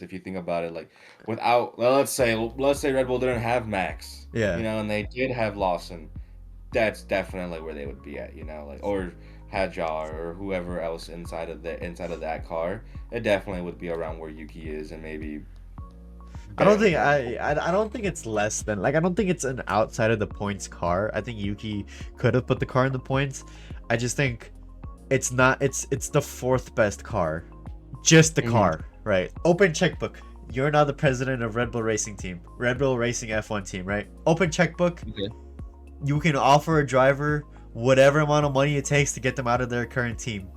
if you think about it, like without well, let's say Red Bull didn't have Max, Yeah. and they did have Lawson, that's definitely where they would be at, like or Hajar or whoever else inside of that car. It definitely would be around where Yuki is and maybe I don't barely think there. I don't think it's less than like I don't think it's an outside of the points car. I think Yuki could have put the car in the points. I just think it's not it's the fourth best car. Just the Hmm. car, right? Open checkbook. You're now the president of Red Bull Racing Team. Red Bull Racing F1 team, right? Open checkbook. Okay. You can offer a driver whatever amount of money it takes to get them out of their current team.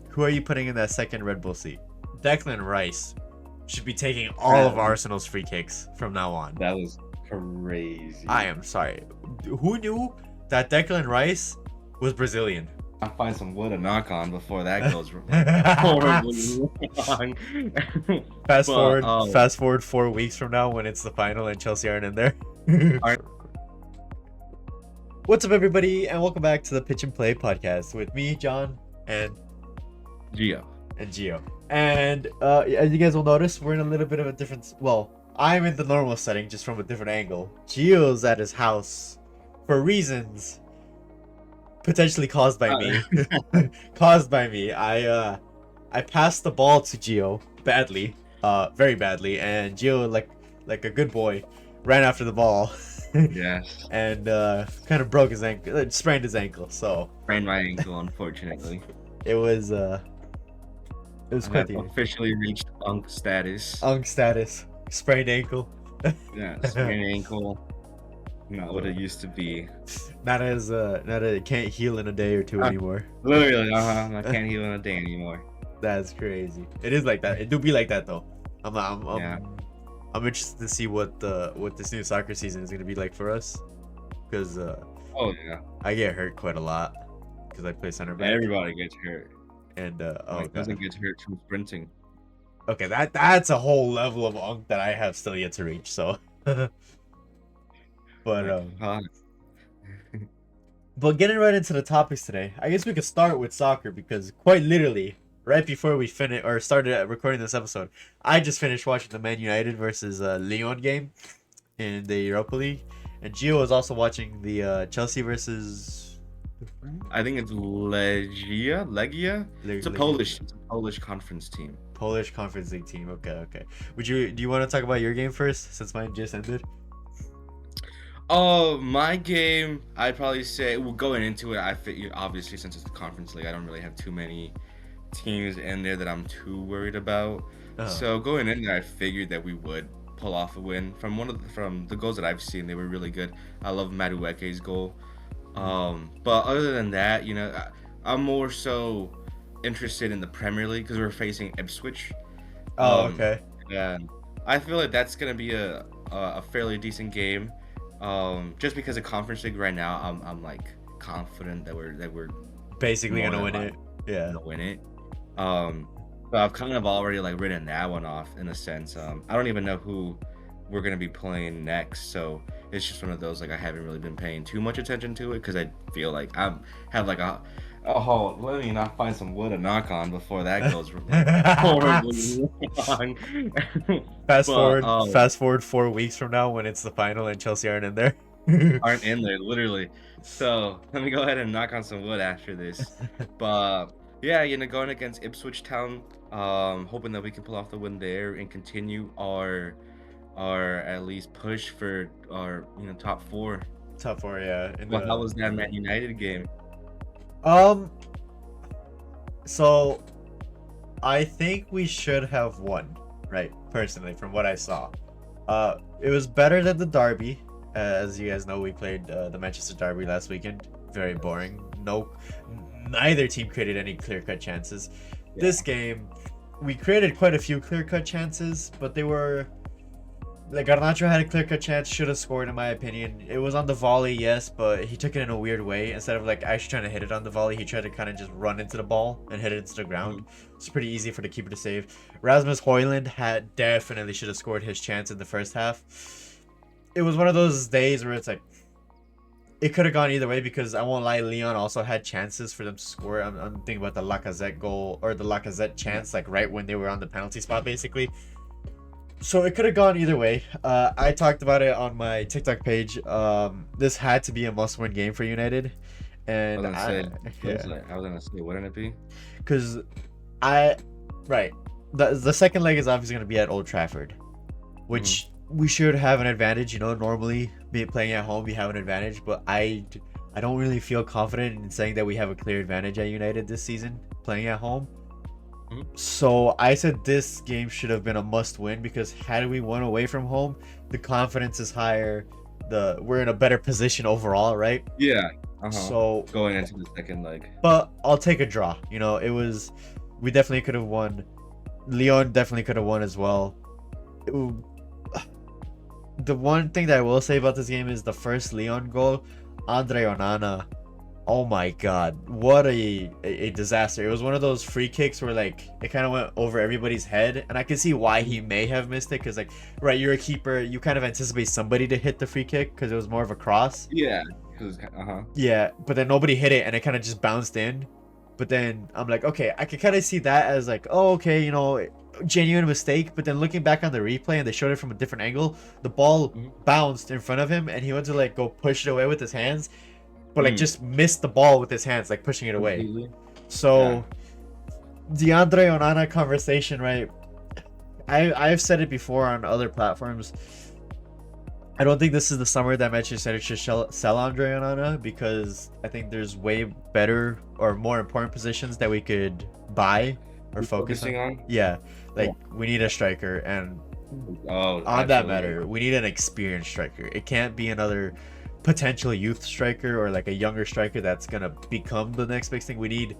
Who are you putting in that second Red Bull seat? Declan Rice should be taking all of That Arsenal's free kicks from now on. that was I crazy. am sorry. Who knew that Declan Rice was Brazilian? I'll find some wood to knock on before that goes like horribly wrong. fast but forward, fast forward 4 weeks from now when it's the final and Chelsea aren't in there. aren't What's up, everybody, and welcome back to the Pitch and Play podcast with me, John, and Gio. Gio. And as you guys will notice, we're in a little bit of a different. Well, I'm in the normal setting, just from a different angle. Gio's at his house for reasons potentially caused by me. Caused by me. I passed the ball to Gio badly, very badly, and Gio, like a good boy, ran after the ball. Yes. And kind of broke his ankle, sprained his ankle. So Sprained my ankle, unfortunately. it was I quite have the officially reached unk status. unk status, sprained ankle. Yeah, sprained ankle. Not what it used to be. Not it can't heal in a day or two Uh, anymore. Literally, I can't heal in a day anymore. That's crazy. It is like that. It do be like that though. Yeah. I'm interested to see what this new soccer season is gonna be like for us, because Oh yeah. I get hurt quite a lot because I play center back. Everybody gets hurt. And oh Like doesn't god. get hurt from sprinting. Okay, that's a whole level of unk that I have still yet to reach. So, but Like, but getting right into the topics today, I guess we could start with soccer because quite literally, right before we finish or started recording this episode, I just finished watching the Man United versus Lyon game in the Europa League, and Gio was also watching the Chelsea versus I think it's Legia. It's a Polish conference team. Polish Conference League team. Okay, okay. Do you want to talk about your game first since mine just ended? Oh, my game, I'd probably say, well, going into it, obviously, since it's the conference league, I don't really have too many teams in there that I'm too worried about. Uh, So going in there, I figured that we would pull off a win. From the goals that I've seen, they were really good. I love Madueke's goal. But other than that, I'm more so interested in the Premier League because we're facing Ipswich. oh, Um, okay. and I feel like that's gonna be a fairly decent game. Just because of Conference League right now, I'm like confident that we're Basically more gonna than win likely it. Yeah. gonna win it. Um, but I've kind of already like written that one off in a sense. I don't even know who we're gonna be playing next, so it's just one of those like I haven't really been paying too much attention to it because I feel like I have like a oh let me not find some wood to knock on before that goes like horribly wrong. Fast but forward, fast forward 4 weeks from now when it's the final and Chelsea aren't in there. aren't in there literally. So let me go ahead and knock on some wood after this. But yeah, going against Ipswich Town, hoping that we can pull off the win there and continue our at least push for our top four. Top four, yeah. In Well, how the was that Man United game? um, so I think we should have won, right? Personally, from what I saw, it was better than the derby. As you guys know, we played the Manchester Derby last weekend. Very boring. Neither team created any clear-cut chances. Yeah. This game, we created quite a few clear-cut chances, but they were like Garnacho had a clear-cut chance, should have scored in my opinion. It was on the volley, yes, but he took it in a weird way. Instead of like actually trying to hit it on the volley, he tried to kind of just run into the ball and hit it into the ground. It's pretty easy for the keeper to save. Rasmus Højlund had definitely should have scored his chance in the first half. It was one of those days where it's like it could have gone either way because I won't lie, Leon also had chances for them to score. I'm thinking about the Lacazette goal or the Lacazette chance, like right when they were on the penalty spot, basically. So it could have gone either way. I talked about it on my TikTok page. This had to be a must-win game for United, I was and gonna say, yeah, I was gonna say, wouldn't it be? because I, right, the second leg is obviously gonna be at Old Trafford, Hmm. which we should have an advantage. You know, normally be playing at home, we have an advantage, but I don't really feel confident in saying that we have a clear advantage at United this season playing at home. Hmm. So I said this game should have been a must win because had we won away from home, the confidence is higher. We're in a better position overall, right? Yeah. Uh huh. So, Going into the second leg. but I'll take a draw. You know, we definitely could have won. Leon definitely could have won as well. It the one thing that I will say about this game is the first Leon goal, Andre Onana. Oh my god, what a disaster. It was one of those free kicks where like it kind of went over everybody's head, and I can see why he may have missed it because like, right, you're a keeper, you kind of anticipate somebody to hit the free kick because it was more of a cross. Yeah. Cause uh-huh. Yeah, but then nobody hit it and it kind of just bounced in. But then I'm like, okay, I can kind of see that as like, oh, okay, you know, genuine mistake. But then looking back on the replay and they showed it from a different angle, the ball Mhm. bounced in front of him and he went to like go push it away with his hands, but like Mm. just missed the ball with his hands, like pushing it away. Completely. Yeah. So the Andre Onana conversation, right? I've said it before on other platforms. I don't think this is the summer that Manchester United should sell Andre Onana because I think there's way better or more important positions that we could buy or You focus on. focusing on? Yeah, Yeah. like we need a striker, and Oh, on that absolutely. matter, we need an experienced striker. It can't be another potential youth striker or like a younger striker that's gonna become the next big thing. We need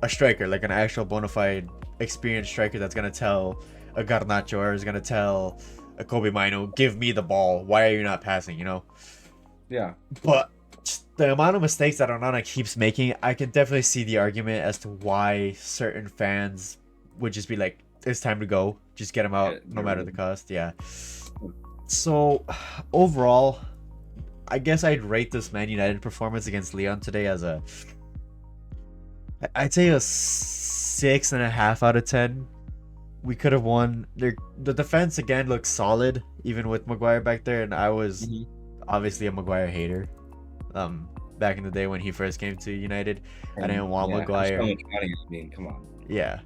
a striker, like an actual bona fide experienced striker that's gonna tell a Garnacho or is gonna tell a Kobe Mino, give me the ball. Why are you not passing? You know. Yeah. But the amount of mistakes that Onana keeps making, I can definitely see the argument as to why certain fans would just be like, "It's time to go. Just get him out, no Get matter rid the of cost." Yeah. So overall, I guess I'd rate this Man United performance against Leon today as I'd say a 6.5 out of 10. We could have won. The defense again looks solid, even with Maguire back there, and I was Mhm. obviously a Maguire hater. Back in the day when he first came to United, I And didn't want yeah, for so Maguire. much money, I mean, come on. Yeah,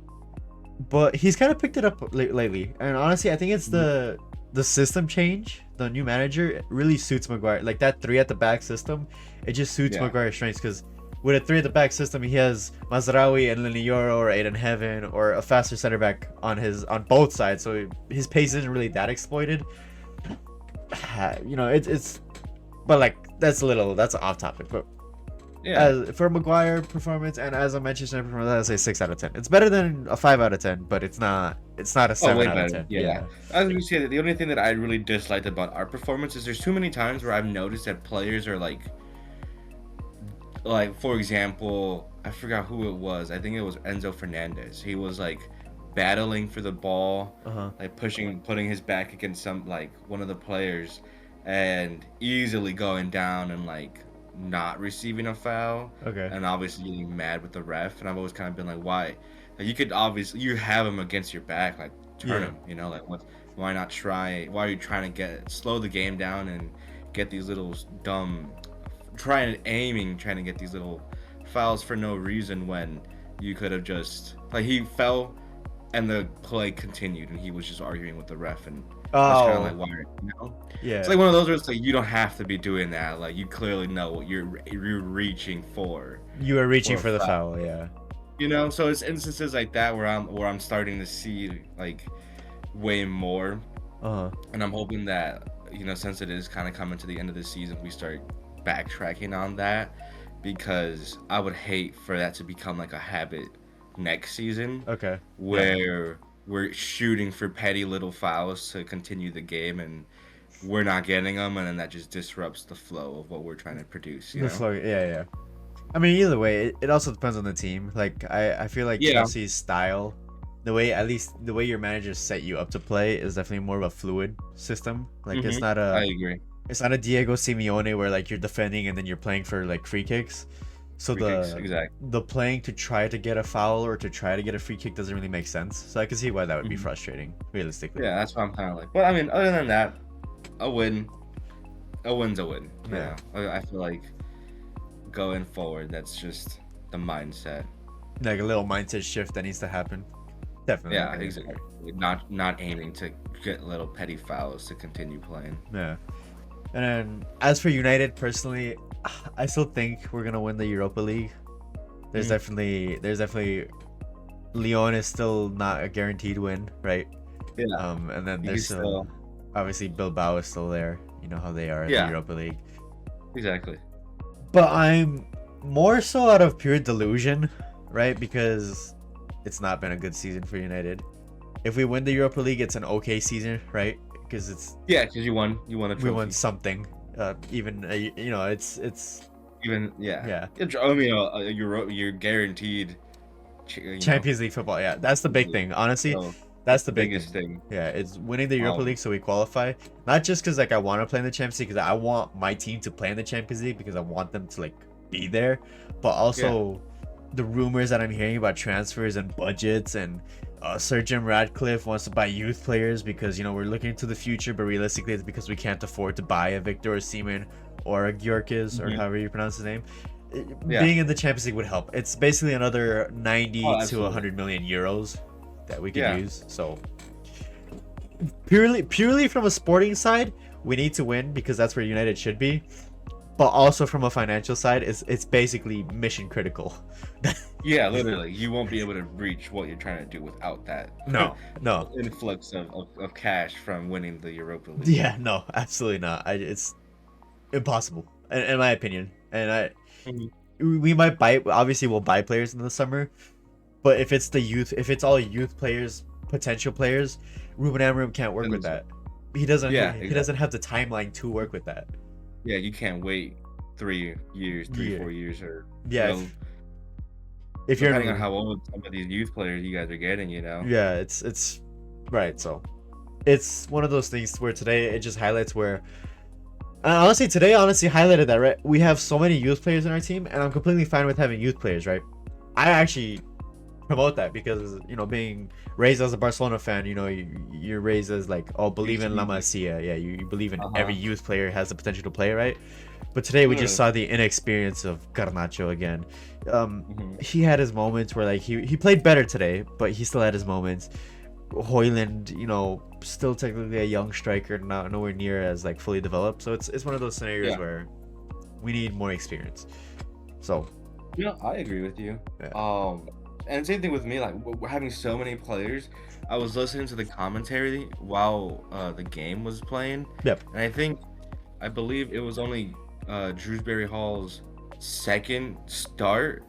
but he's kind of picked it up lately, and honestly, I think it's Mhm. the system change. The new manager it really suits Maguire. Like that three at the back system, it just suits Yeah. Maguire's strengths because with a three at the back system, he has Mazraoui and Linioro or Aiden Heaven or a faster center back on both sides, so his pace isn't really that exploited. You know, it's but like that's off topic. But Yeah. as for Maguire performance and as a Manchester United performance, I'd say 6 out of 10. It's better than a 5 out of 10, but it's not a Oh, seven way out of better. 10. Yeah. Yeah. I was gonna say that the only thing that I really disliked about our performance is there's too many times where I've noticed that players are like for example, I forgot who it was. I think it was Enzo Fernandez. He was like battling for the ball, Uh-huh. like putting his back against some like one of the players, and easily going down and like not receiving a foul, Okay. and obviously getting mad with the ref. And I've always kind of been like, why? Like, you could obviously you have him against your back, like turn Yeah. him. You know, like what? Why not try? Why are you trying to slow the game down and get these little dumb trying to get these little fouls for no reason when you could have just like he fell and the play continued and he was just arguing with the ref and that's kind of like Oh, why you know it's yeah. like one of those where it's like you don't have to be doing that, like you clearly know what you're reaching You were reaching for a for the foul, foul, yeah. you know. So it's instances like that where I'm starting to see like way more, Uh-huh. and I'm hoping that, you know, since it is kind of coming to the end of the season, we start backtracking on that, because I would hate for that to become like a habit next season Okay. Yeah. where we're shooting for petty little fouls to continue the game and we're not getting them, and then that just disrupts the flow of what we're trying to produce, you The know? flow, yeah, yeah. I mean, either way, it also depends on the team. Like, I feel like Yeah. Chelsea's style, at least the way your managers set you up to play is definitely more of a fluid system. Like, Hmm. I agree. it's not a Diego Simeone where like you're defending and then you're playing for like free kicks. So Free kicks, exactly. the playing to try to get a foul or to try to get a free kick doesn't really make sense. So I can see why that would be Mhm. frustrating, realistically. Yeah, that's why I'm kind of like. But I mean, other than that, a win, a win's a win. You Yeah. know, I feel like going forward, that's just the mindset. Like a little mindset shift that needs to happen. Definitely Yeah, agree. exactly. Not aiming to get little petty fouls to continue playing. Yeah. And then as for United, personally, I still think we're gonna win the Europa League. Mhm. There's definitely Lyon is still not a guaranteed win, right? Yeah, And then you there's can still still. obviously Bilbao is still there. You know how they are in the Yeah, Europa League. exactly. But I'm more so out of pure delusion, right? Because it's not been a good season for United. If we win the Europa League, it's an okay season, right? Because it's Yeah, because you won a we won trophy. something. Even you know, it's Even yeah, yeah. I mean, you're guaranteed. You know, Champions League football, yeah, that's the big thing. Honestly, so that's that's the the big biggest thing. thing. Yeah, it's winning the Europa Um, League so we qualify. Not just because like I want to play in the Champions League, because I want my team to play in the Champions League because I want them to like be there, but yeah, also the rumors that I'm hearing about transfers and budgets and Sir Jim Radcliffe wants to buy youth players because you know we're looking into the future, but realistically it's because we can't afford to buy a Victor Osimhen or a Gyökeres or hmm however you pronounce his name. yeah. Being in the Champions League would help. It's basically another 90 Oh, to absolutely. 100 million euros that we could Yeah, use. So purely from a sporting side, we need to win because that's where United should be. But also from a financial side, it's basically mission critical. yeah. Literally, you won't be able to reach what you're trying to do without that No, no, influx of cash from winning the Europa League. yeah, no, absolutely not. It's impossible, in my opinion. And Mhm. we might buy. Obviously, we'll buy players in the summer. But if it's the youth, if it's all youth players, potential players, Ruben Amorim can't work Then with there's that. He doesn't. yeah, He doesn't exactly. have the timeline to work with that. Yeah, you can't wait 3 years, three, Yeah, 4 years, or yeah. well, If you're depending on in, how old some of these youth players you guys are getting. yeah, it's right. So it's one of those things where today it just highlights where. Honestly, today honestly highlighted that, right? We have so many youth players in our team, and I'm completely fine with having youth players, right? I actually promote that because you know being raised as a Barcelona fan, you know you're raised as like oh believe in La UCB. Masia, yeah, you believe in every Uh-huh. youth player has the potential to play, right? But today we just Literally. saw the inexperience of Garnacho again. Hmm. He had his moments where like he played better today, but he still had his moments. Hoyland, you know, still technically a young striker, not nowhere near as like fully developed. So it's one of those scenarios Yeah. where we need more experience. So I agree with you. yeah, And same thing with me. Like we're having so many players. I was listening to the commentary while the game was playing, yep, and I believe it was only Drewsbury Hall's second start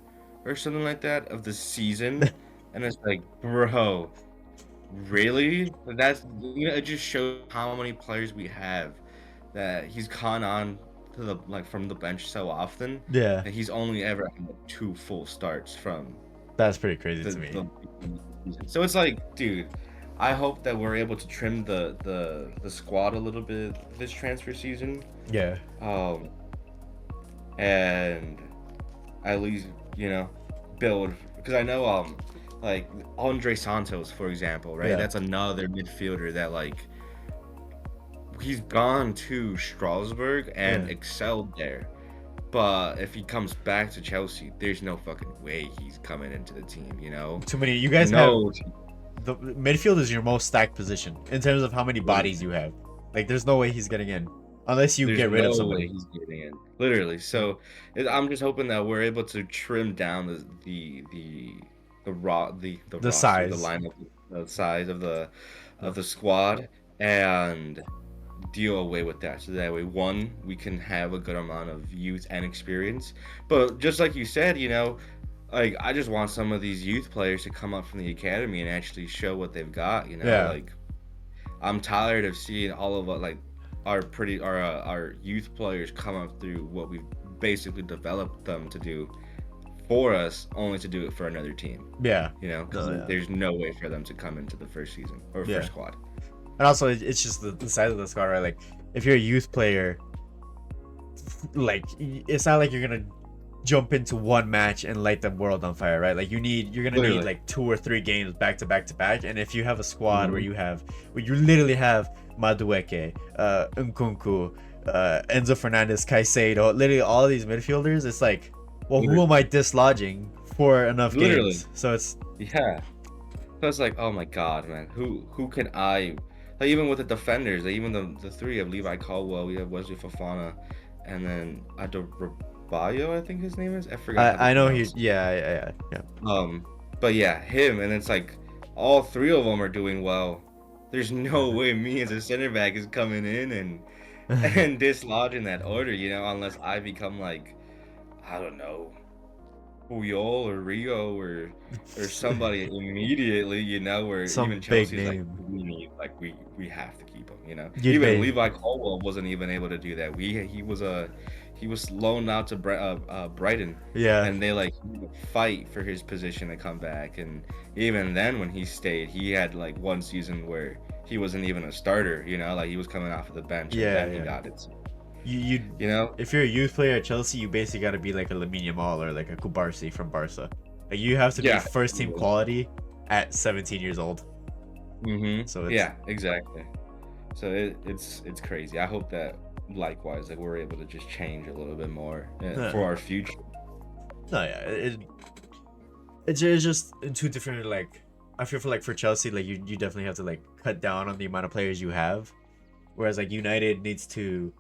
or something like that of the season, and it's like, bro, really? That's it just shows how many players we have that he's gone on to the like from the bench so often yeah, that he's only ever had two full starts from that's pretty crazy the, to me. the season. So it's like, dude, I hope that we're able to trim the squad a little bit this transfer season. Yeah, Um, and at least build because I know like Andre Santos, for example, right? yeah, That's another midfielder that like he's gone to Strasbourg yeah. and excelled there. But if he comes back to Chelsea, there's no fucking way he's coming into the team. Too many. You guys have No, the midfield is your most stacked position in terms of how many bodies literally. you have. Like, there's no way he's getting in unless you There's get rid of no way somebody. he's getting in. Literally. So I'm just hoping that we're able to trim down the The roster, the size. lineup, the size of the squad, and deal away with that. So that way, one, we can have a good amount of youth and experience. But just like you said, like I just want some of these youth players to come up from the academy and actually show what they've got. Yeah, Like I'm tired of seeing all of what like our youth players come up through what we've basically developed them to do for us, only to do it for another team. yeah, Because no, yeah, there's no way for them to come into the first season or yeah. first squad. And also, it's just the size of the squad, right? Like, if you're a youth player, like it's not like you're gonna jump into one match and light the world on fire, right? Like you're gonna need Literally. like 2 or 3 games back to back to back. And if you have a squad Mhm. where you literally have Madueke, Nkunku, Enzo Fernandez, Caicedo, literally all these midfielders, it's like, well, who am I Literally. dislodging for enough Literally. games? So it's Yeah. So it's like, oh my god, man, who can I like even with the defenders, like, even the three of Levi Caldwell, we have Wesley Fofana, and then Adebayo, I think his name is. I forgot how to I know he pronounce it. yeah. Um, but yeah, him, and it's like all three of them are doing well. There's no way me as a center back is coming in and and dislodging that order, unless I become like, I don't know, Puyol or Rio or somebody immediately, where even Some big Chelsea's like, name. we have to keep him, You'd Even be Levi Colwell wasn't even able to do that. He was loaned out to Brighton, yeah. and they like fight for his position to come back. And even then, when he stayed, he had like one season where he wasn't even a starter, like he was coming off of the bench, and Yeah, then he yeah. got it. You You know? if you're a youth player at Chelsea, you basically got to be like a Lamine Yamal or like a Kubarsi from Barca. Like you have to be Yeah. first team quality at 17 years old. So it's Yeah, exactly. So it's crazy. I hope that likewise, like we're able to just change a little bit more for no, our future. yeah, it's just in two different like. I feel for like for Chelsea, like you definitely have to like cut down on the amount of players you have, whereas like United needs to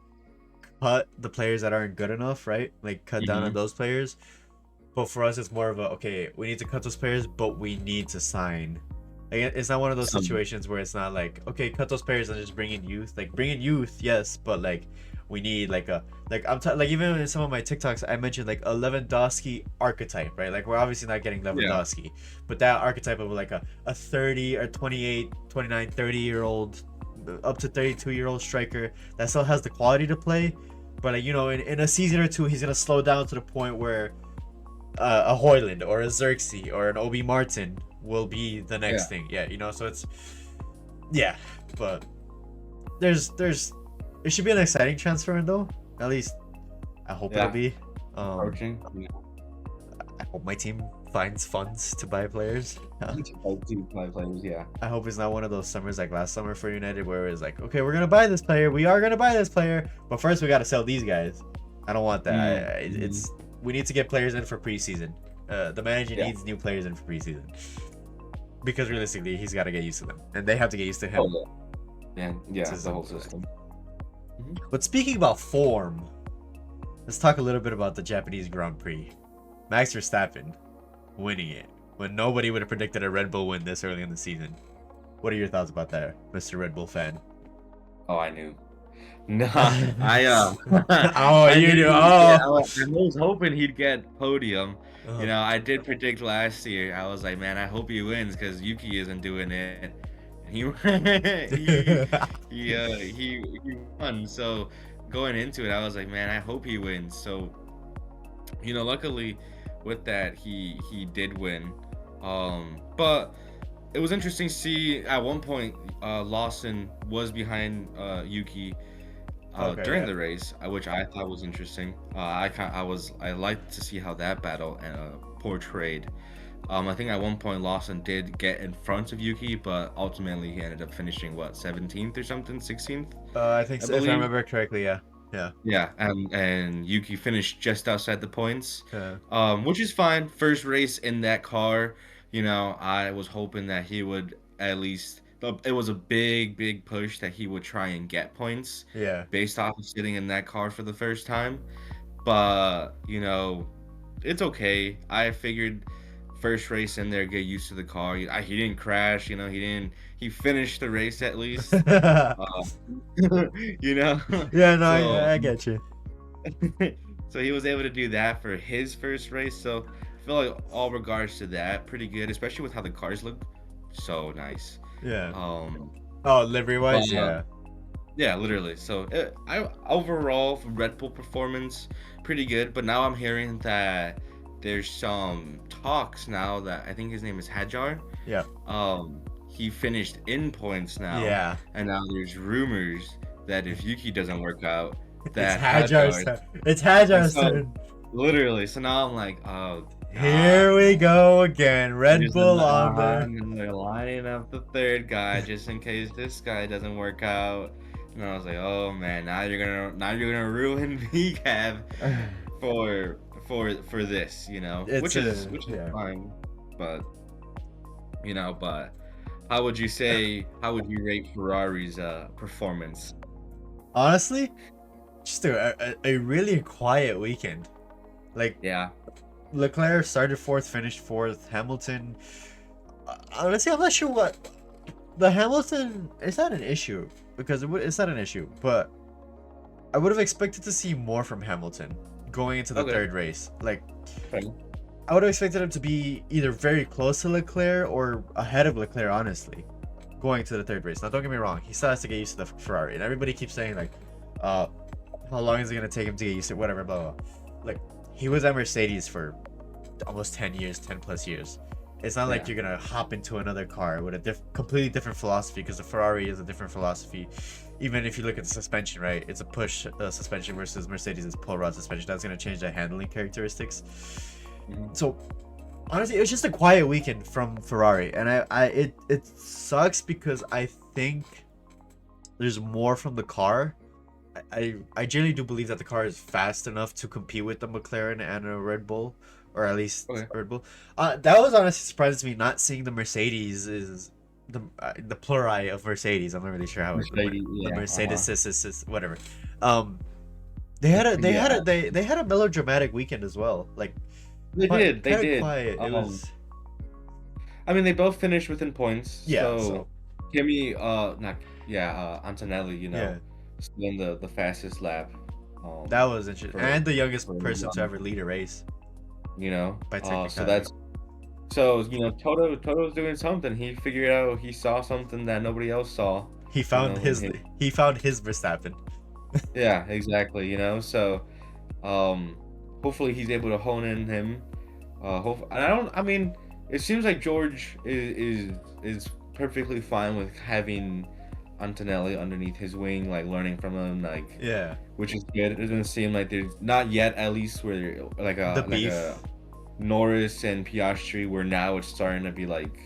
cut the players that aren't good enough, right? Like cut down on Hmm. those players. But for us, it's more of a okay. We need to cut those players, but we need to sign. Like it's not one of those Some, situations where it's not like okay, cut those players and just bring in youth. Like bring in youth, yes, but like we need like a like even in some of my TikToks, I mentioned like a Lewandowski archetype, right? Like we're obviously not getting yeah, Lewandowski, but that archetype of like a 30 or 28, 29, 30-year old, up to 32-year-old striker that still has the quality to play, but like in a season or two, he's gonna slow down to the point where a Hoyland or a Xerxes or an Obi Martin will be the yeah, next thing. Yeah, so it's yeah, but there's it should be an exciting transfer window. At least I hope it'll yeah. be. Um, Approaching. I hope my team finds funds to buy players. Like two five players, yeah. I hope it's not one of those summers like last summer for United where it was like, okay, we're gonna buy this player, we are gonna buy this player, but first we gotta sell these guys. I don't want that. Mm-hmm. It's we need to get players in for preseason. The manager Yeah. needs new players in for preseason because realistically, he's got to get used to them, and they have to get used to him. Oh yeah. Yeah, It's the a whole system. Hmm. But speaking about form, let's talk a little bit about the Japanese Grand Prix. Max Verstappen winning it when nobody would have predicted a Red Bull win this early in the season. What are your thoughts about that, Mr. Red Bull fan? Oh, I knew. Nah, Oh, I you knew do. he'd get. Oh. I was hoping he'd get podium. Uh, I did predict last year. I was like, man, I hope he wins because Yuki isn't doing it. And he he won. So going into it, I was like, man, I hope he wins. So luckily with that, he did win. But it was interesting to see at one point Lawson was behind Yuki okay, during yeah. the race, which I thought was interesting. I liked to see how that battle portrayed. I think at one point Lawson did get in front of Yuki, but ultimately he ended up finishing what 17th or something, 16th, I think I so, if I believe. remember correctly, yeah. Yeah. Yeah, and Yuki finished just outside the points, Yeah. which is fine. First race in that car, I was hoping that he would at least. It was a big, big push that he would try and get points Yeah. based off of sitting in that car for the first time. But it's okay. I figured first race in there, get used to the car. He didn't crash. He finished the race at least. Uh, you know, Yeah, no, so I get you. so he was able to do that for his first race. So I feel like all regards to that, pretty good, especially with how the cars look. So nice. Yeah. Um, Oh, livery but wise, yeah. yeah, literally. So I overall Red Bull performance pretty good. But now I'm hearing that there's some talks now that I think his name is Hajar. Yeah. He finished in points now, Yeah. and now there's rumors that if Yuki doesn't work out, It's that Hajar's Hajar. turn. It's And Hajar's so turn. literally. So now I'm like, oh Here god, we go again. Red there's Bull on the. and they're lining up the third guy just in case this guy doesn't work out. And I was like, oh man, now you're gonna ruin me, Cav, for for this, It's which is yeah. fine, but but how would you rate Ferrari's performance? Honestly, just a really quiet weekend. Like Yeah. Leclerc started fourth, finished fourth. Hamilton. Honestly, I'm not sure what the Hamilton. It's not an issue because it's not an issue, but I would have expected to see more from Hamilton going into the Okay. third race. Like Okay. I would have expected him to be either very close to Leclerc or ahead of Leclerc. Honestly, going to the third race. Now, don't get me wrong. He still has to get used to the Ferrari, and everybody keeps saying like, uh, how long is it gonna take him to get used to it? Whatever, blah blah. Like he was at Mercedes for almost 10 years, 10 plus years. It's not like Yeah. you're gonna hop into another car with a completely different philosophy because the Ferrari is a different philosophy. Even if you look at the suspension, right? It's a push suspension versus Mercedes' pull rod suspension. That's gonna change the handling characteristics. Mhm. So honestly, it was just a quiet weekend from Ferrari, and it sucks because I think there's more from the car. I genuinely do believe that the car is fast enough to compete with the McLaren and a Red Bull, or at least Okay. Red Bull. That was honestly surprising to me not seeing the Mercedes is the pluri of Mercedes. I'm not really sure how Mercedes, the yeah. Mercedes whatever. Um, they had a they had Yeah. a they had a melodramatic weekend as well. Like They did. They kind of did. quiet. It was I mean, they both finished within points. yeah. So So Kimi, not yeah, Antonelli, yeah, still in the fastest lap. that was interesting, For and the youngest for person to ever lead a race by So technicality. that's Toto's doing something. He figured out he saw something that nobody else saw. He found In his him. he found his Verstappen. Yeah, exactly. So um, hopefully he's able to hone in him. I mean, it seems like George is perfectly fine with having Antonelli underneath his wing, like learning from him, like Yeah, which is good. It doesn't seem like there's not yet, at least, where the like beef. a Norris and Piastri, where now it's starting to be like,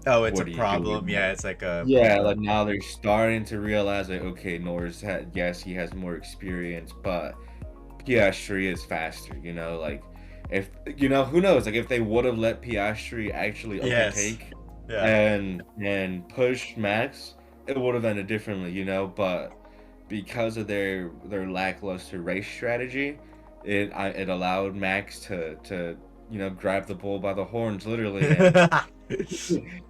Oh, it's a what are you problem. doing? Yeah, it's like a Yeah, like now they're starting to realize like, okay, yes, he has more experience, but Piastri is faster, like if who knows, like if they would have let Piastri actually yes, overtake yeah. and push Max, it would have ended differently, but because of their lackluster race strategy, it allowed Max to grab the bull by the horns literally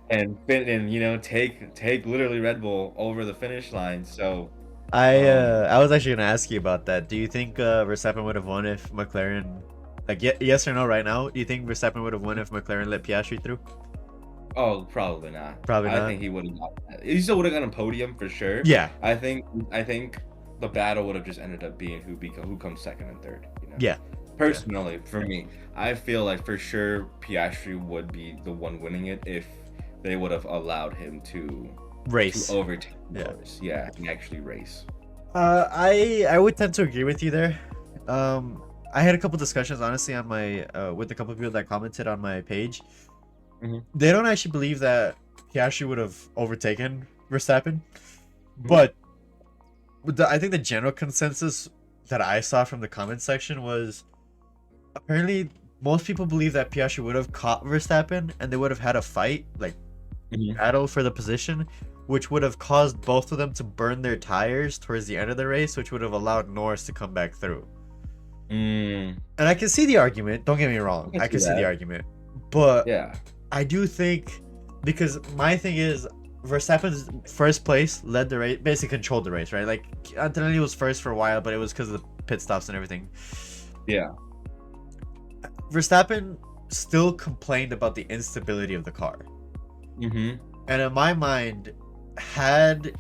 and fit and take literally Red Bull over the finish line. So I was actually gonna ask you about that. Do you think Verstappen would have won if McLaren, like yes or no right now? Do you think Verstappen would have won if McLaren let Piastri through? oh, probably not. Probably I not. think he would have got that. He still would have gotten a podium for sure. Yeah, I think the battle would have just ended up being who comes second and third. yeah, yeah. Personally, for me, I feel like for sure Piastri would be the one winning it if they would have allowed him to Race. overtake Yeah. Norris. Yeah, and actually race. I would tend to agree with you there. I had a couple discussions honestly on my with a couple of people that commented on my page. Mhm. They don't actually believe that Piastri would have overtaken Verstappen, Mm-hmm. but I think the general consensus that I saw from the comment section was apparently most people believe that Piastri would have caught Verstappen and they would have had a fight, like Mhm. battle for the position, which would have caused both of them to burn their tires towards the end of the race, which would have allowed Norris to come back through. Mm, And I can see the argument, don't get me wrong, I I can can see see the that. argument, but Yeah. I do think because my thing is Verstappen's first place led the race, basically controlled the race, right? Like Antonelli was first for a while, but it was because of the pit stops and everything. Yeah. Verstappen still complained about the instability of the car. Mm-hmm. And in my mind, had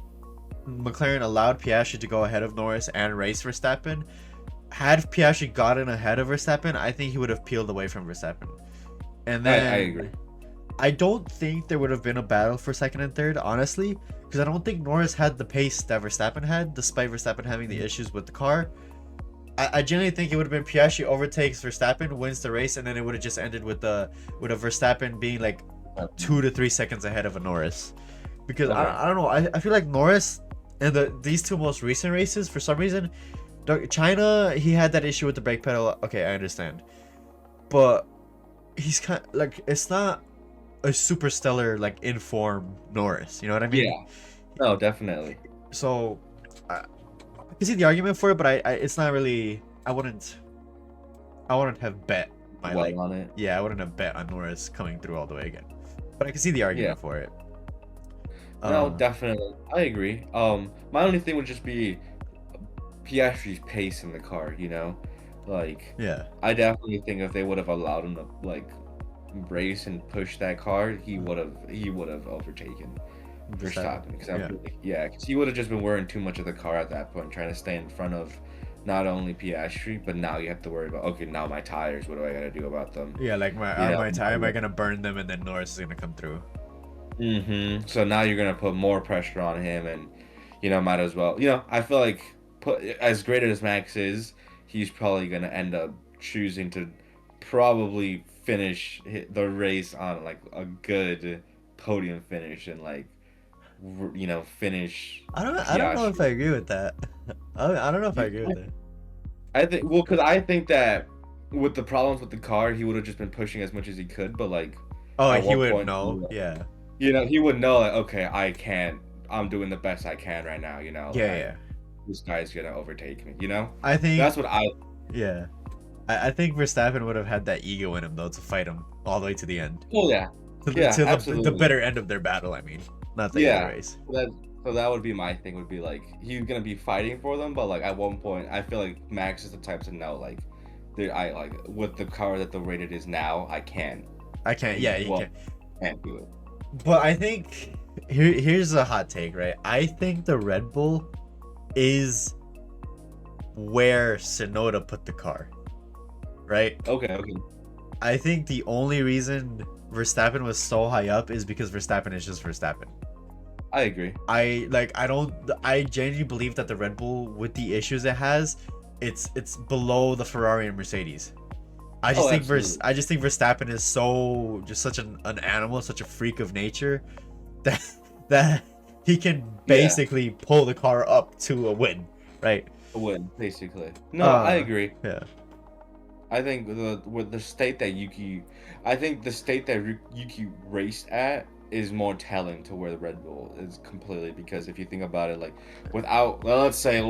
McLaren allowed Piastri to go ahead of Norris and race Verstappen, had Piastri gotten ahead of Verstappen, I think he would have peeled away from Verstappen. And then I agree. I don't think there would have been a battle for second and third, honestly, because I don't think Norris had the pace that Verstappen had, despite Verstappen having the issues with the car. I genuinely think it would have been Piastri overtakes Verstappen, wins the race, and then it would have just ended with a Verstappen being like 2 to 3 seconds ahead of a Norris. Because Okay. I don't know, I feel like Norris in these two most recent races, for some reason, China, he had that issue with the brake pedal. Okay, I understand, but he's kind of like, it's not a super stellar like in form Norris. You know what I mean? Yeah. No, definitely. So I can see the argument for it, but I it's not really. I wouldn't have bet my Well like. on it. Yeah, I wouldn't have bet on Norris coming through all the way again. But I can see the Yeah. argument for it. No, Um, definitely. I agree. My only thing would just be Piastri's pace in the car, you know? Like, yeah, I definitely think if they would have allowed him to like race and push that car, he would have overtaken Verstappen. Verstappen because I Yeah, feel like, yeah, because he would have just been wearing too much of the car at that point, trying to stay in front of not only Piastri, but now you have to worry about, okay, now my tires, what do I gotta do about them? yeah. Like You know? my tire, am I gonna burn them and then Norris is gonna come through? So now you're gonna put more pressure on him, and might as well. I feel like put as great as Max is, he's probably gonna end up choosing to probably finish the race on like a good podium finish and like finish I don't know if I Piastri. agree with that. I don't know if I agree with that. I think well, because I think that with the problems with the car, he would have just been pushing as much as he could, but like Oh, at he one wouldn't point. know. Yeah, He would know like, okay, I can't. I'm doing the best I can right now. yeah, yeah. This guy's gonna overtake me. I think, That's what I. yeah. I think Verstappen would have had that ego in him though to fight him all the way to the end, Oh yeah, to the absolutely. bitter end of their battle. I mean, not the end of the Yeah, race. so that would be my thing. Would be like he's gonna be fighting for them, but like at one point, I feel like Max is the type to know like, I like with the car that the rated is now, I can't. I can't. Yeah, you Well, can. can't do it. But I think here's a hot take, right? I think the Red Bull is where Sonoda put the car, right? Okay, okay. I think the only reason Verstappen was so high up is because Verstappen is just Verstappen. I agree. I genuinely believe that the Red Bull, with the issues it has, it's below the Ferrari and Mercedes. Oh, absolutely. I just think Verstappen is so just such an animal, such a freak of nature that that he can Yeah, basically pull the car up to a win, right? a win basically. No, I Uh, agree. yeah. I think with the state that Yuki, I think the state that Yuki raced at is more telling to where the Red Bull is completely because if you think about it, like without well, let's say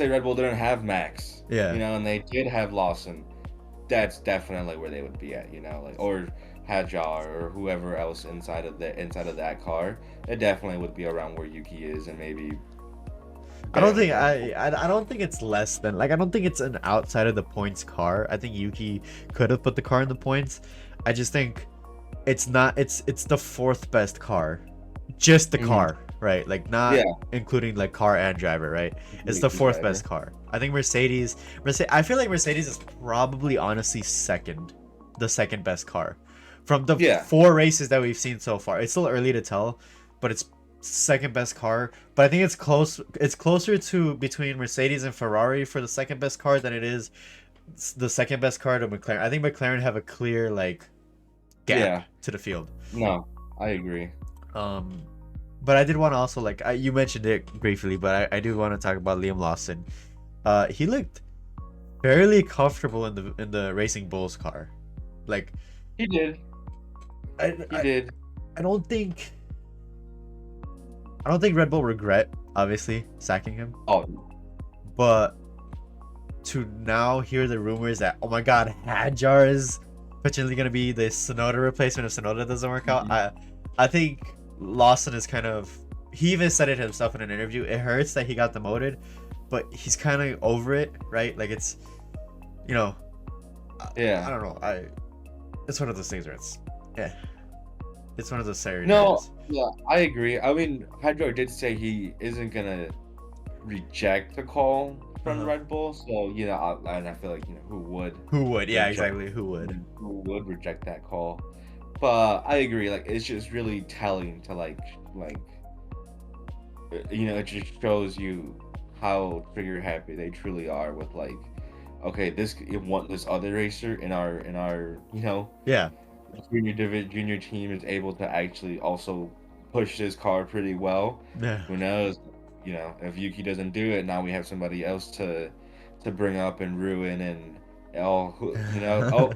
Red Bull didn't have Max, Yeah. and they did have Lawson, that's definitely where they would be at, like or Hadjar or whoever else inside of that car, it definitely would be around where Yuki is and maybe barely more. I don't think it's less than, like, I don't think it's an outside of the points car. I think Yuki could have put the car in the points. I just think it's not, it's the fourth best car. Just the Mhm. car, right? Like, not Yeah, including like car and driver, right? It's the Yuki fourth best driver. car. I think Mercedes, I feel like Mercedes is probably honestly the second best car. From the Yeah, four races that we've seen so far. It's still early to tell, but it's second best car. But I think it's close. It's closer to between Mercedes and Ferrari for the second best car than it is the second best car to McLaren. I think McLaren have a clear like gap yeah. to the field. No, I agree. Um, but I did want to also you mentioned it briefly, but I do want to talk about Liam Lawson. He looked fairly comfortable in the Racing Bulls car. Like, He did. I, He I did. I don't think Red Bull regret obviously sacking him, Oh, but to now hear the rumors that, oh my god, Hadjar is potentially gonna be the Sonoda replacement if Sonoda doesn't work out. mhm. I think Lawson is kind of, he even said it himself in an interview. It hurts that he got demoted, but he's kind of over it, right? Like, it's, you know, I Yeah. don't know. It's one of those things where it's, yeah, it's one of those No, scenarios. yeah, I agree. I mean, Hydro did say he isn't gonna reject the call from Uh-huh. Red Bull, so and I feel like who would Who would? Yeah, reject exactly. Who would? that call. But I agree. Like, it's just really telling to it just shows you how trigger happy they truly are with like okay, this other racer in our Yeah. junior team is able to actually also push this car pretty well. Yeah. Who knows? If Yuki doesn't do it, now we have somebody else to bring up and ruin and all. Oh,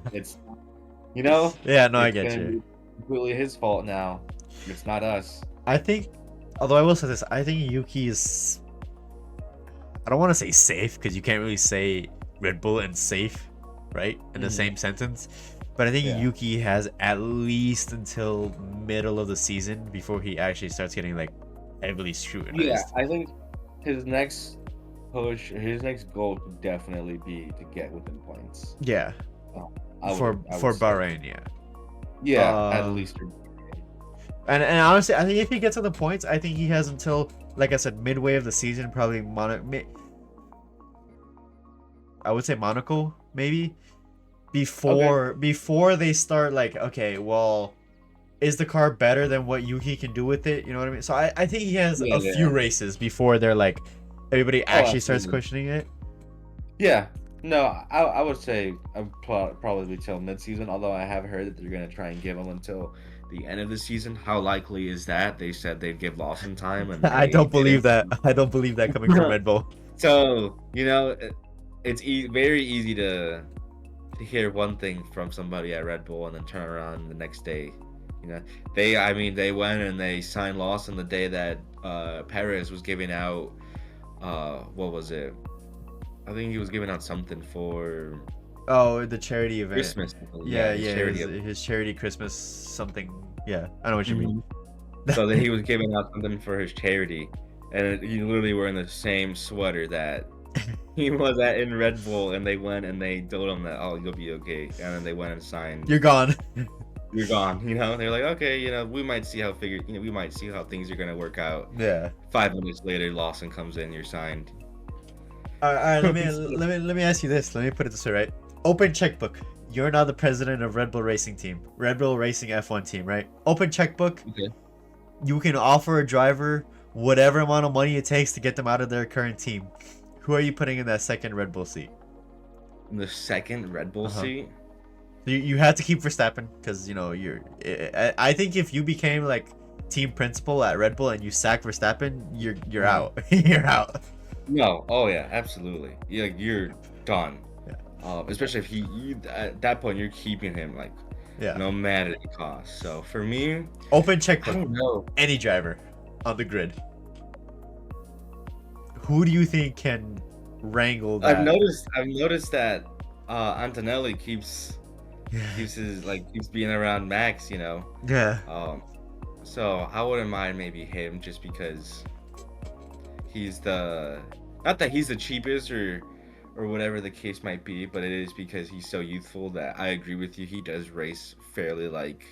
Yeah, no, I it's get gonna you. be completely his fault now. It's not us. I think, although I will say this, I think Yuki is. I don't want to say safe because you can't really say Red Bull and safe, right, in the Mhm. same sentence. But I think Yeah. Yuki has at least until middle of the season before he actually starts getting like heavily Yeah, scrutinized. I think his next his next goal would definitely be to get within points. Yeah, Uh, I would for say, Bahrain, yeah. yeah, at Um, least. and honestly, I think if he gets on the points, I think he has until, like I said, midway of the season, probably I would say Monaco, maybe Okay. before they start like, okay, well, is the car better than what Yuki can do with it? You know what I mean? So I think he has Yeah, a few yeah. races before they're like everybody Oh, actually starts absolutely. questioning it. Yeah. No, I would say probably till mid-season, although I have heard that they're gonna try and give him until the end of the season. How likely is that? They said they'd give Lawson time, and I they don't believe didn't. that. I don't believe that coming from Red Bull. So, it's very easy to hear one thing from somebody at Red Bull and then turn around the next day. You know, I mean, they went and they signed Lawson the day that Perez was giving out. What was it? I think he was giving out something for Oh, the charity event. Christmas. Yeah, Yeah, his yeah, charity. his charity Christmas something. Yeah, I know what you mean. Mhm. So then he was giving out something for his charity, and he literally wearing the same sweater that he was at in Red Bull, and they went and they told him that, oh, you'll be okay, and then they went and signed. You're gone. You're gone. They're like, okay, we might see how things are gonna work out. Yeah. 5 minutes later, Lawson comes in, you're signed. All right. Let me ask you this. Let me put it this way, right? Open checkbook. You're now the president of Red Bull Racing Team, Red Bull Racing F1 team, right? Open checkbook. Okay. You can offer a driver whatever amount of money it takes to get them out of their current team. Who are you putting in that second Red Bull seat? In the second Red Bull Uh huh. seat. You had to keep Verstappen because you're. I think if you became like team principal at Red Bull and you sack Verstappen, you're Mhm. out. You're out. No. Oh yeah, absolutely. You're done. Yeah. Especially if at that point you're keeping him like Yeah. no matter the cost. So for me, Open I checkbook. don't know. Any driver on the grid. Who do you think can wrangle that? I've noticed that Antonelli keeps being around Max. Yeah. Um, so I wouldn't mind maybe him just because he's the not that he's the cheapest or whatever the case might be, but it is because he's so youthful that I agree with you. He does race fairly like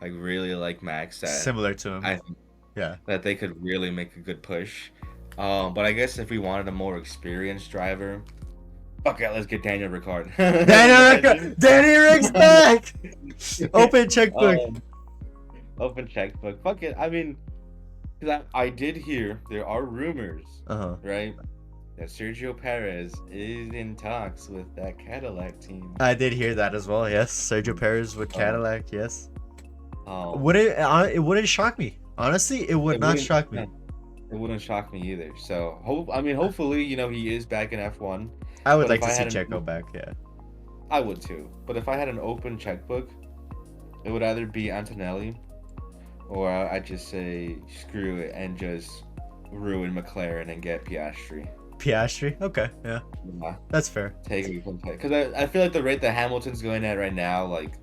really like Max that Similar to him. I think Yeah. that they could really make a good push. But I guess if we wanted a more experienced driver, okay, let's get Daniel Ricciardo. Danny Rick's back. Open checkbook. um, open checkbook. Fuck it. I mean, 'cause I did hear there are rumors, Uh huh. right, that Sergio Perez is in talks with that Cadillac team. I did hear that as well. Yes, Sergio Perez with Um, Cadillac. Yes. um, Would it wouldn't shock me. Honestly, it would it not wouldn't. shock me. No, it wouldn't shock me either. So hopefully, he is back in F1. I would But like if to I see had Checo back. Yeah. I would too. But if I had an open checkbook, it would either be Antonelli, or I'd just say screw it and just ruin McLaren and get Piastri. Piastri. Okay. Yeah. Yeah, That's fair. take it from because I feel like the rate that Hamilton's going at right now, like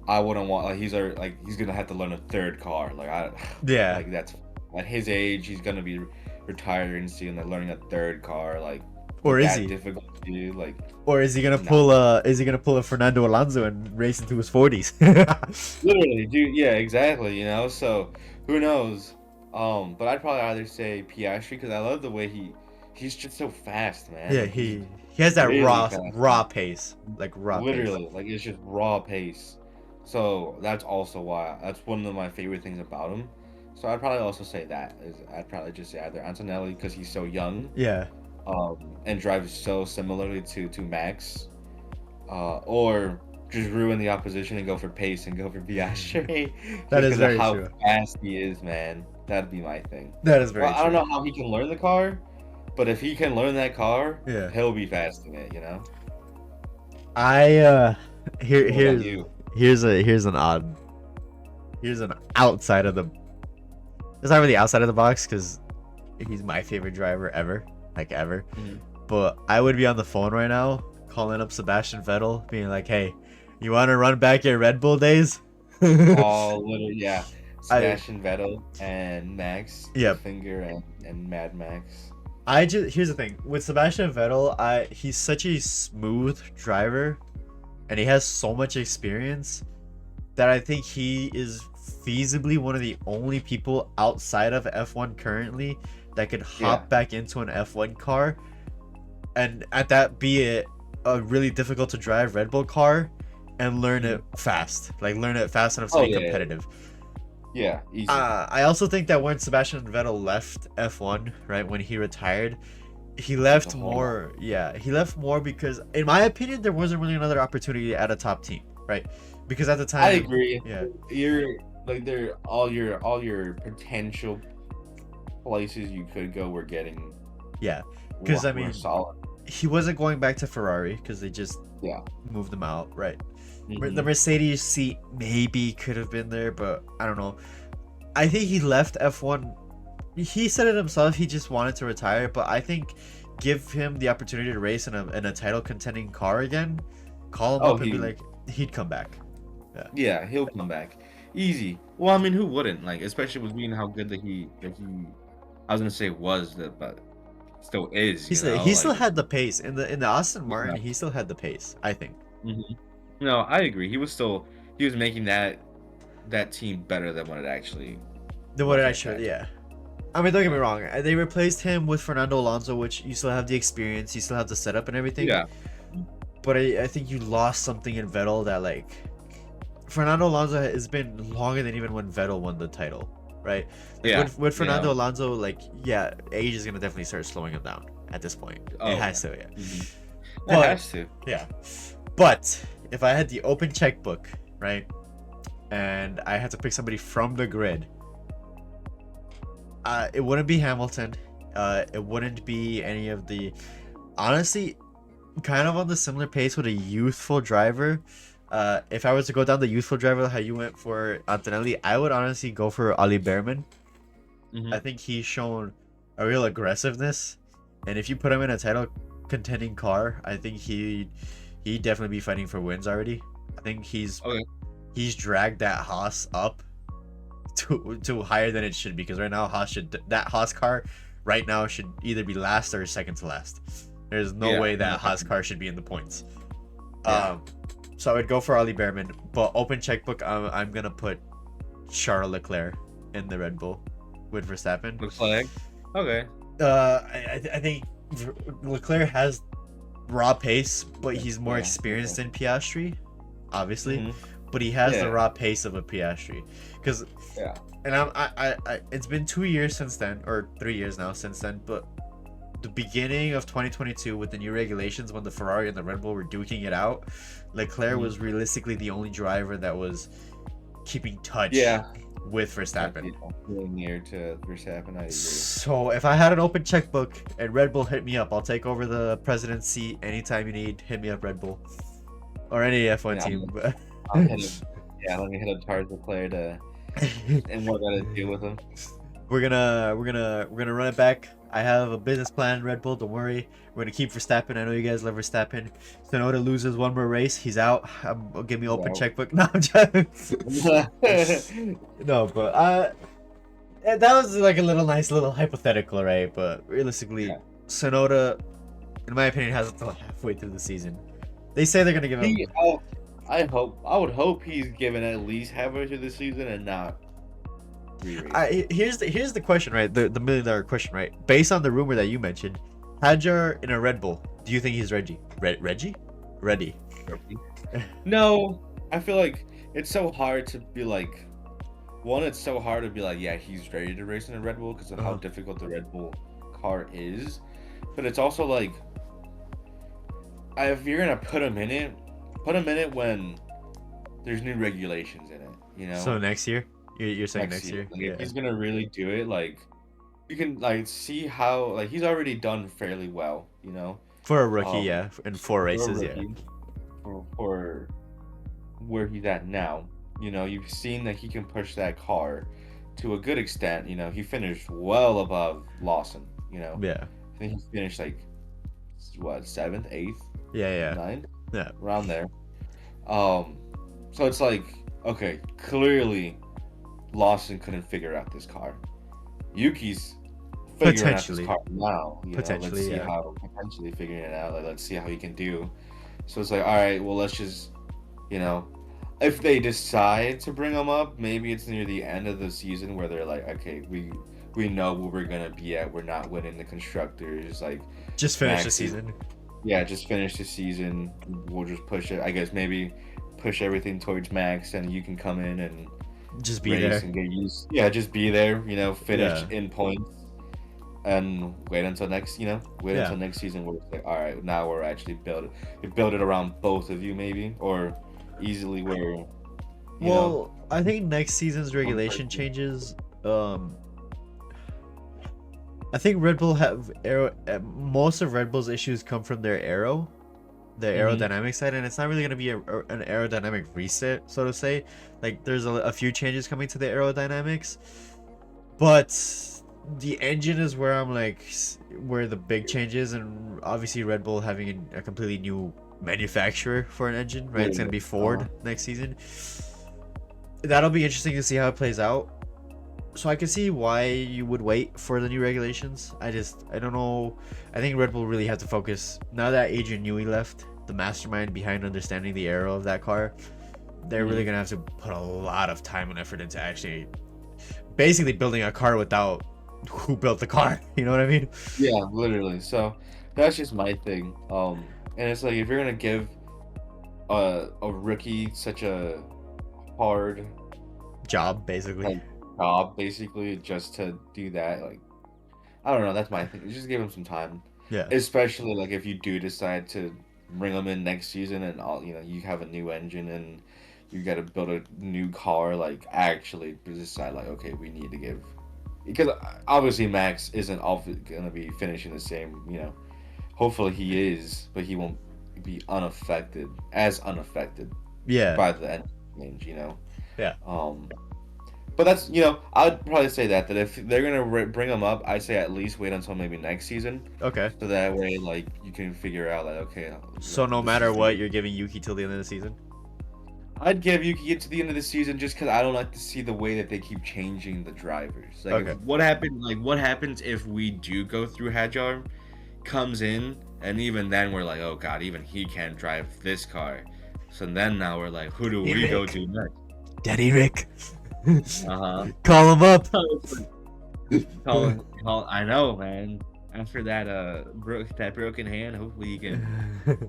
I wouldn't want he's gonna have to learn a third car. Like I Yeah. like that's at his age he's gonna be retiring soon and learning a third car like Or is that he? difficult to do like Or is he gonna no. pull a Fernando Alonso and race into his 40s? Literally, dude. Yeah, exactly. So who knows? But I'd probably either say Piastri because I love the way he's just so fast, man. Yeah, Like he's he has that really fast. raw pace, like raw pace. Literally, like it's just raw pace. So that's also why that's one of my favorite things about him. So I'd probably also say I'd probably just say either Antonelli because he's so young, Yeah. and drive so similarly to Max, or just ruin the opposition and go for pace and go for Piastri That just is because of very how true. fast he is, man. That'd be my thing. That is Well, very I don't true. know how he can learn the car, but if he can learn that car, Yeah. he'll be fast in it, you know? I here What about you? here's an odd here's an outside of the it's not really outside of the box because he's my favorite driver ever, like ever. Mhm. But I would be on the phone right now calling up Sebastian Vettel, being like, "Hey, you want to run back your Red Bull days?" All literally, yeah. I Sebastian Vettel and Max, the yeah. finger and Mad Max. I just here's the thing with Sebastian Vettel. He's such a smooth driver, and he has so much experience that I think he is feasibly one of the only people outside of F1 currently that could Yeah. hop back into an F1 car and at that be it a really difficult to drive Red Bull car and learn it fast. Like learn it fast enough to Oh be yeah, yeah, competitive. yeah, easy. I also think that when Sebastian Vettel left F1, right, when he retired, he left The whole lot. more, yeah, he left more because in my opinion there wasn't really another opportunity at a top team, right? Because at the I time, agree. yeah, You're like they're all your potential places you could go were getting yeah, a because I lot more mean, solid. he wasn't going back to Ferrari because they just Yeah. moved him out, right? The Hmm. Mercedes seat maybe could have been there, but I don't know. I think he left F1. He said it himself. He just wanted to retire, but I think give him the opportunity to race in a title contending car again. Call him Oh, up and be he like, he'd come back. Yeah, yeah, he'll come back. Easy. Well, I mean, who wouldn't? Like, especially with being how good that he I was gonna say was that, but still is, you know? he still Like, had the pace in the Aston Martin. yeah. He still had the pace. I think. Hmm. No, I agree. He was making that team better than what it actually Then what did was I at show? that time. Yeah. I mean, don't get me Yeah. wrong. They replaced him with Fernando Alonso, which you still have the experience, you still have the setup and everything. Yeah. But I think you lost something in Vettel that like Fernando Alonso has been longer than even when Vettel won the title, right? Like Yeah. with You Fernando know. Alonso, like yeah, age is gonna definitely start slowing him down at this point. It Oh has yeah. to, yeah. Hmm. It But has to. yeah, but if I had the open checkbook, right, and I had to pick somebody from the grid, it wouldn't be Hamilton. It wouldn't be any of the. Honestly, kind of on the similar pace with a youthful driver. If I was to go down the youthful driver, how you went for Antonelli, I would honestly go for Ali Behrman. I Hmm. think he's shown a real aggressiveness, and if you put him in a title contending car, I think he'd definitely be fighting for wins already. I think Okay. he's dragged that Haas up to higher than it should be because right now that Haas car right now should either be last or second to last. There's no Yeah. way No, that Haas car should be in the points. yeah. So I would go for Ali Behrman, but open checkbook, I'm gonna put Charles Leclerc in the Red Bull with Verstappen. Looks like. Okay. I think Leclerc has raw pace, but he's more Yeah. experienced Okay. than Piastri, obviously. Hmm. But he has the Yeah. raw pace of a Piastri, because Yeah. and it's been 2 years since then, or 3 years now since then, but the beginning of 2022 with the new regulations when the Ferrari and the Red Bull were duking it out, Leclerc Mhm. was realistically the only driver that was keeping touch Yeah. with Verstappen. Really near to Verstappen. I agree. So if I had an open checkbook and Red Bull hit me up, I'll take over the president's seat anytime you need. Hit me up, Red Bull, or any F1 Yeah, team. I'll hit him. Yeah, let me hit up Charles Leclerc to and what I gotta deal with him. we're gonna run it back. I have a business plan, Red Bull. Don't worry. We're gonna keep Verstappen. I know you guys love Verstappen. Sonoda loses one more race. He's out. Give me open Wow. checkbook. No, I'm joking. No, but that was like a little nice little hypothetical, right? But realistically, Yeah. Sonoda, in my opinion, has until halfway through the season. They say they're gonna give him. I would hope he's given at least halfway through the season and not re-race. Here's the question, right? The $1 million question, right? Based on the rumor that you mentioned, Hadjar in a Red Bull. Do you think he's Reggie? Reggie? Ready? No, I feel like it's so hard to be like. One, it's so hard to be like, yeah, he's ready to race in a Red Bull because of how Uh-huh. difficult the Red Bull car is. but it's also like if you're gonna put him in it when there's new regulations in it. You know, So next year, you're saying next next year. year? Like if Yeah. he's gonna really do it, like you can like see how like he's already done fairly well. You know, For a rookie, um, yeah, in 4 for a races, yeah. rookie for where he's at now. You know, you've seen that he can push that car to a good extent. You know, he finished well above Lawson. You know, Yeah. I think he finished like what seventh, eighth, Yeah, yeah. ninth, Yeah. around there. Um, so it's like okay, clearly Lawson couldn't figure out this car. Yuki's figuring out this Potentially. car now. You know, let's Potentially, see yeah. how potentially figuring it out. Like, let's see how he can do. So it's like, all right, well, let's just, you know, if they decide to bring him up, maybe it's near the end of the season where they're like, okay, we know where we're gonna be at. We're not winning the constructors. Like Just finish the Max is, season. yeah, just finish the season. We'll just push it. I guess maybe push everything towards Max, and you can come in and Just be race there. and get used. Yeah, just be there. You know, finish Yeah. in points and wait until next. You know, wait Yeah. until next season where it's like, all right, now we're actually build it around both of you maybe, or easily where you know Well, I think next season's one regulation person. changes. I think Red Bull have most of Red Bull's issues come from their the Hmm. aerodynamic side, and it's not really going to be an aerodynamic reset, so to say. Like, there's a few changes coming to the aerodynamics, but the engine is where I'm like, where the big changes, and obviously Red Bull having a completely new manufacturer for an engine, right? It's going to Literally. be Ford next season. That'll be interesting to see how it plays out. So I can see why you would wait for the new regulations. I don't know. I think Red Bull really have to focus now that Adrian Newey left, the mastermind behind understanding the aero of that car. They're really Hmm. gonna have to put a lot of time and effort into actually basically building a car without who built the car. You know what I mean? Yeah, literally. So that's just my thing. And it's like if you're gonna give a rookie such a hard Job basically. like job basically just to do that, like I don't know, that's my thing. Just give him some time. Yeah. Especially like if you do decide to bring him in next season and all you know, you have a new engine and you gotta build a new car, like actually decide like, okay, we need to give because obviously Max isn't gonna be finishing the same, you know. Hopefully he is, but he won't be unaffected Yeah. by the engine change, you know. Yeah. Um, but that's you know I'd probably say that if they're gonna bring them up, I say at least wait until maybe next season, Okay. so that way like you can figure out like okay, So no this is matter the what, you're giving Yuki till the end of the season. I'd give Yuki it to the end of the season just because I don't like to see the way that they keep changing the drivers. Like if Okay. what happens if we do go through Hajar comes in and even then we're like, oh god, even he can't drive this car. So then now we're like, who do Hey we go Rick. to next? Daddy Rick. Uh-huh. Call him up. I know, man. After that that broken hand, hopefully you can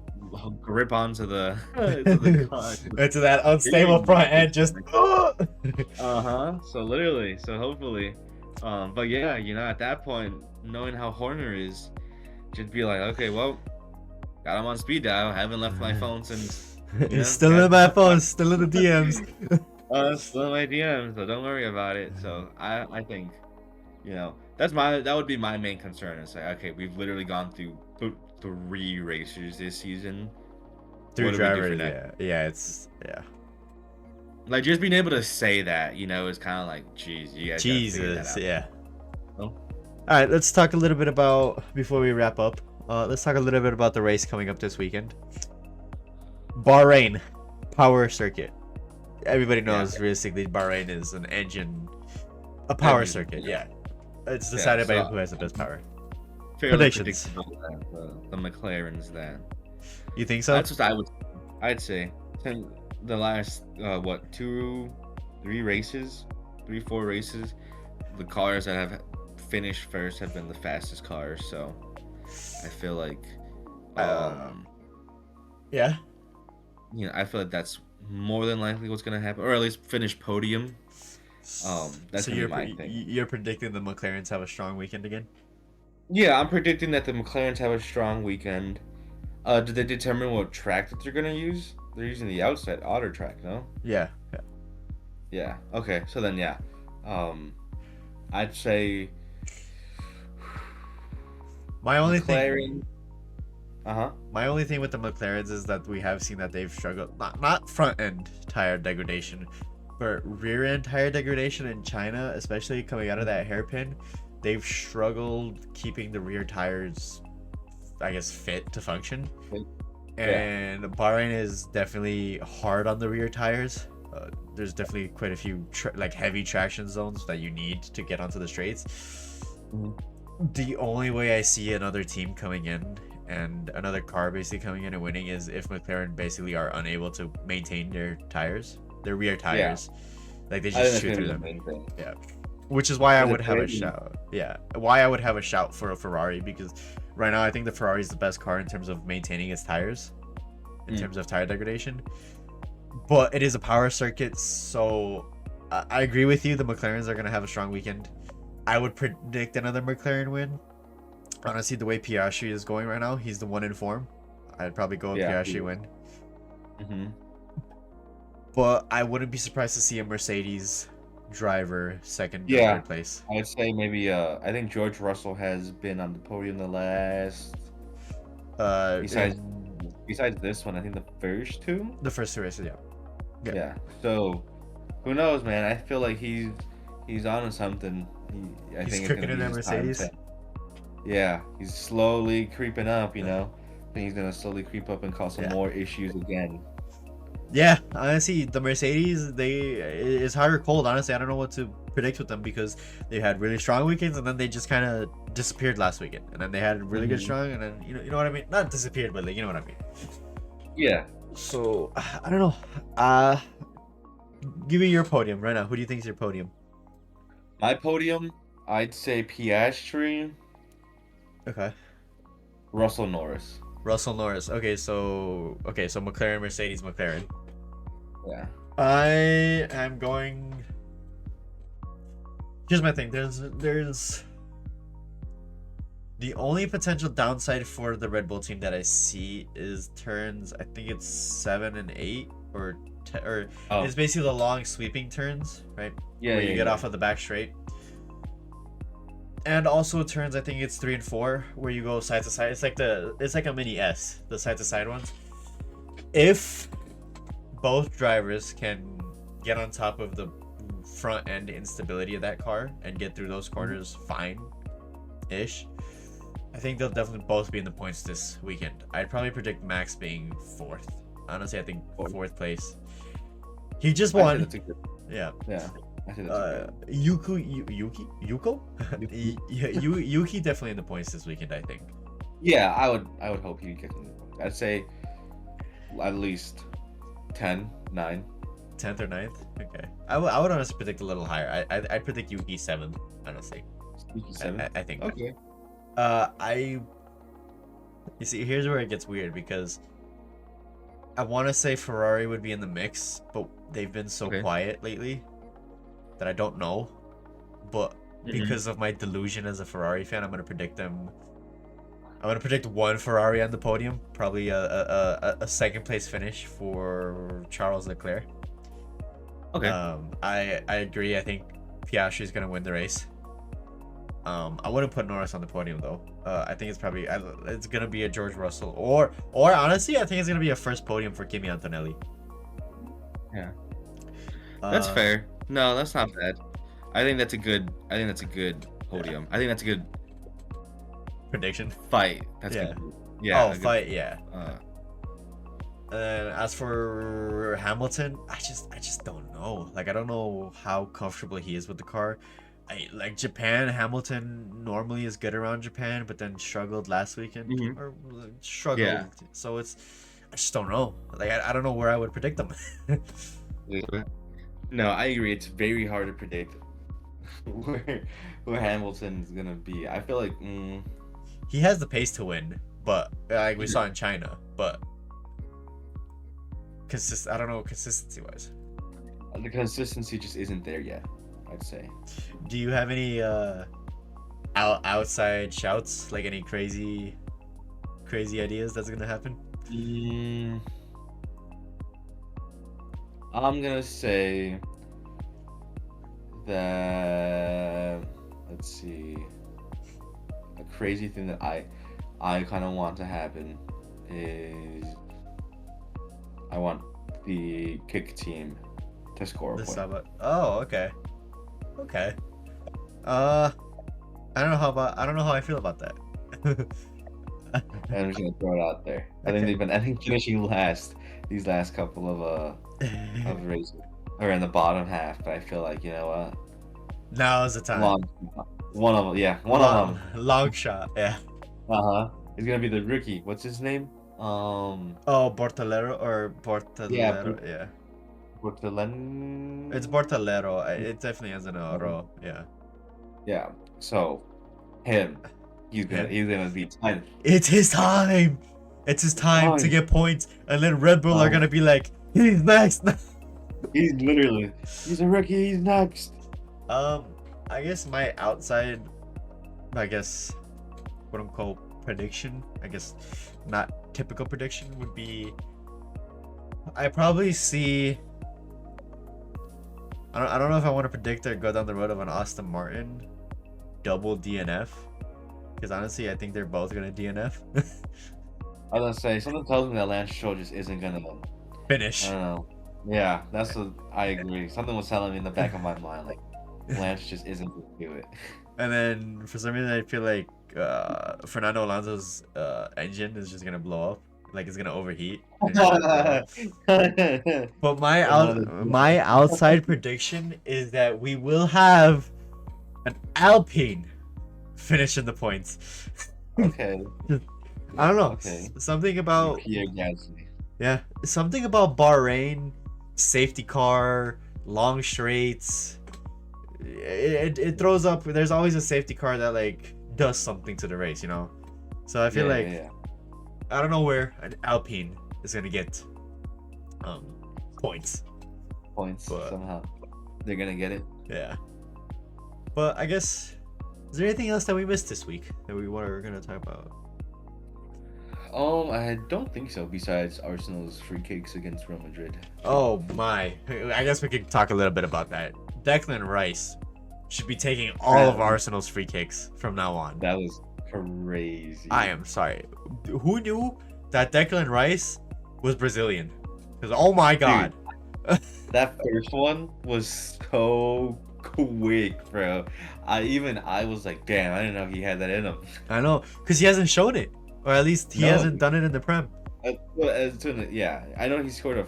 grip onto the to the car. Into that unstable front end, just Uh-huh. So literally, so hopefully. But yeah, you know, at that point, knowing how Horner is, just be like, okay, well, got him on speed dial. Haven't left my phone since, you It's know, still in my phone, still in the DMs. still in my DMs, so don't worry about it. So I think, you know, that would be my main concern. It's like, okay, we've literally gone through 3 racers this season. Through What do we do for drivers, next? yeah, yeah, it's yeah. Like just being able to say that, you know, is kind of like, geez, you guys gotta figure that Jesus, out. yeah. No? All right, let's talk a little bit about before we wrap up. Let's talk a little bit about the race coming up this weekend. Bahrain, power circuit. Everybody Yeah. knows realistically Bahrain is a power Engine, circuit. yeah. Yeah, it's Yeah, decided by so who has the best power. fairly Predictions. predictable that the McLarens that. You think so? That's what I'd say. Since the last what 3 races, 4 races, the cars that have finished first have been the fastest cars. So I feel like, Uh, um, yeah. you know, I feel like that's more than likely what's gonna happen, or at least finish podium. That's So gonna be my thing. you're predicting the McLarens have a strong weekend again? Yeah, I'm predicting that the McLarens have a strong weekend. Did they determine what track that they're gonna use? They're using the outside auto track, no? Yeah, yeah. Yeah. Okay. So then, yeah. Um, I'd say My only thing McLaren. Uh huh. My only thing with the McLarens is that we have seen that they've struggled, not front end tire degradation, but rear end tire degradation in China, especially coming out of that hairpin. They've struggled keeping the rear tires, I guess, fit to function. Yeah. And Bahrain is definitely hard on the rear tires. There's definitely quite a few like heavy traction zones that you need to get onto the straights. Mhm. The only way I see another team coming in and another car basically coming in and winning is if McLaren basically are unable to maintain their tires, their rear Yeah. tires. Like they I think just that's shoot gonna through be the them. main thing. Yeah. Which is why I Because would if have a they, shout. Yeah. Why I would have a shout for a Ferrari because right now I think the Ferrari is the best car in terms of maintaining its tires, in mm, terms of tire degradation. But it is a power circuit, so I agree with you. The McLarens are going to have a strong weekend. I would predict another McLaren win. Honestly, the way Piastri is going right now, he's the one in form. I'd probably go with yeah. Piastri win. Mm-hmm. But I wouldn't be surprised to see a Mercedes driver second or Yeah. third place. I'd say maybe. I think George Russell has been on the podium the last. Besides, In besides this one, I think the first two. the first two races, yeah. Yeah. Yeah. So, who knows, man? I feel like he's on to something. I He's think it's cooking gonna in be that his time Mercedes. to. Yeah, he's slowly creeping up. I think he's gonna slowly creep up and cause some Yeah. more issues again. Yeah, honestly, the Mercedes, it's hot or cold. Honestly, I don't know what to predict with them because they had really strong weekends and then they just kind of disappeared last weekend, and then they had really good Hmm. strong, and then you know what I mean. Not disappeared, but like you know what I mean. Yeah, So I don't know. Uh, Give me your podium right now. Who do you think is your podium? my podium, I'd say Piastri, Okay, Russell Norris. Russell Norris. Okay, so McLaren, Mercedes, McLaren. Yeah. I am going. Here's my thing. There's the only potential downside for the Red Bull team that I see is turns. I think it's 7 and 8 or Oh, it's basically the long sweeping turns, right? yeah, Where yeah, you get yeah. off of the back straight. And also turns, I think it's 3 and 4 where you go side to side. It's like a mini S, the side to side ones. If both drivers can get on top of the front end instability of that car and get through those corners fine ish, I think they'll definitely both be in the points this weekend. I'd probably predict Max being fourth. Honestly, I think Fourth. fourth place. He just I say won. that's a good. Yeah. Yeah, I say that's a Yuko? good. Yuki definitely in the points this weekend, I think. Yeah, I would hope he gets in the points. I'd say at least 10, 9. 10th or 9th? Okay. I would honestly predict a little higher. I'd predict Yuki 7th, honestly. Sneaky 7. I think. Okay. I You see, here's where it gets weird because I want to say Ferrari would be in the mix, but they've been so Okay. quiet lately that I don't know. But Mhm. because of my delusion as a Ferrari fan, I'm gonna predict them. I'm gonna predict one Ferrari on the podium, probably a second place finish for Charles Leclerc. Okay. I agree. I think Piastri is gonna win the race. I wouldn't put Norris on the podium though. I think it's gonna be a George Russell or honestly, I think it's gonna be a first podium for Kimi Antonelli. Yeah. That's Uh, fair. No, that's not bad. I think that's a good. I think that's a good podium. I think that's a good Prediction. fight. That's Yeah. good. Yeah. Oh, a good, fight. Yeah. uh, And as for Hamilton, I just don't know. Like I don't know how comfortable he is with the car. Like Japan, Hamilton normally is good around Japan, but then struggled last weekend Mhm. or struggled. Yeah. So I just don't know. Like I don't know where I would predict them. No, I agree. It's very hard to predict where Hamilton's gonna be. I feel like He has the pace to win, but like we saw in China, but I don't know consistency wise. the consistency just isn't there yet. I'd say. Do you have any outside shouts, like any crazy ideas that's gonna happen? Mm, I'm gonna say that. Let's see. A crazy thing that I kind of want to happen is I want the kick team to score a The point. sub. Oh, okay. Okay. Uh, I don't know how I feel about that. And I'm just gonna throw it out there. Okay. I think finishing last these last couple of races or in the bottom half, but I feel like you know what? Now's the time. Long one of them, yeah, one of Long, them. long shot. Yeah. Uh-huh. He's gonna be the rookie. What's his name? Oh, Bortolero or Yeah, Bortolero. Yeah. It's Portland. Bortolero. It definitely has an ro. Yeah. Yeah. So him, Him. he's gonna be 10. It's his time. It's his time to Fine. get points, and then Red Bull are Oh, gonna be like, he's next. he's a rookie. He's next. Um, I guess my outside, I guess, quote unquote prediction. I guess not typical prediction would be. I probably see. I don't know if I want to predict or go down the road of an Aston Martin double DNF, because honestly, I think they're both gonna DNF. I was gonna say something tells me that Lance Stroll just isn't gonna. I Finish. don't know. Yeah, that's what I agree. Something was telling me in the back of my mind, like Lance just isn't gonna do it. And then for some reason, I feel like Fernando Alonso's engine is just gonna blow up, like it's gonna overheat. And just gonna blow up. But Another. my outside prediction is that we will have an Alpine finish in the points. Okay. I don't know. Okay. Something about Pierre Gasly. yeah, something about Bahrain, safety car, long straights. It throws up. There's always a safety car that like does something to the race, you know. So I feel Yeah, like yeah, yeah. I don't know where an Alpine is gonna get um points. Points But somehow. They're gonna get it. yeah. But I guess is there anything else that we missed this week that we were gonna talk about? I don't think so. Besides Arsenal's free kicks against Real Madrid. Oh my. I guess we could talk a little bit about that. Declan Rice should be taking all of Arsenal's free kicks from now on. That was crazy. I am sorry. Who knew that Declan Rice was Brazilian? Because oh my god. That first one was so quick, bro. I was like, damn, I didn't know he had that in him. I know, because he hasn't shown it, or at least he No. hasn't done it in the Prem. Yeah, I know he scored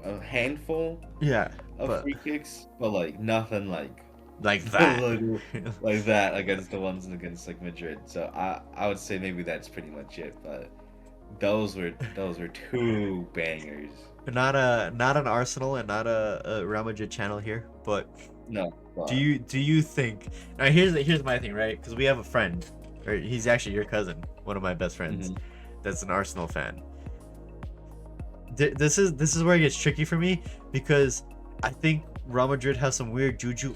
a handful Yeah, of but free kicks, but like nothing like that. like that against the ones against like Madrid. So I would say maybe that's pretty much it. But those were two bangers. Not an Arsenal and not a Real Madrid channel here, but No. do you think now here's my thing, right? Because we have a friend, or he's actually your cousin, one of my best friends, that's an Arsenal fan. This is where it gets tricky for me, because I think Real Madrid has some weird juju.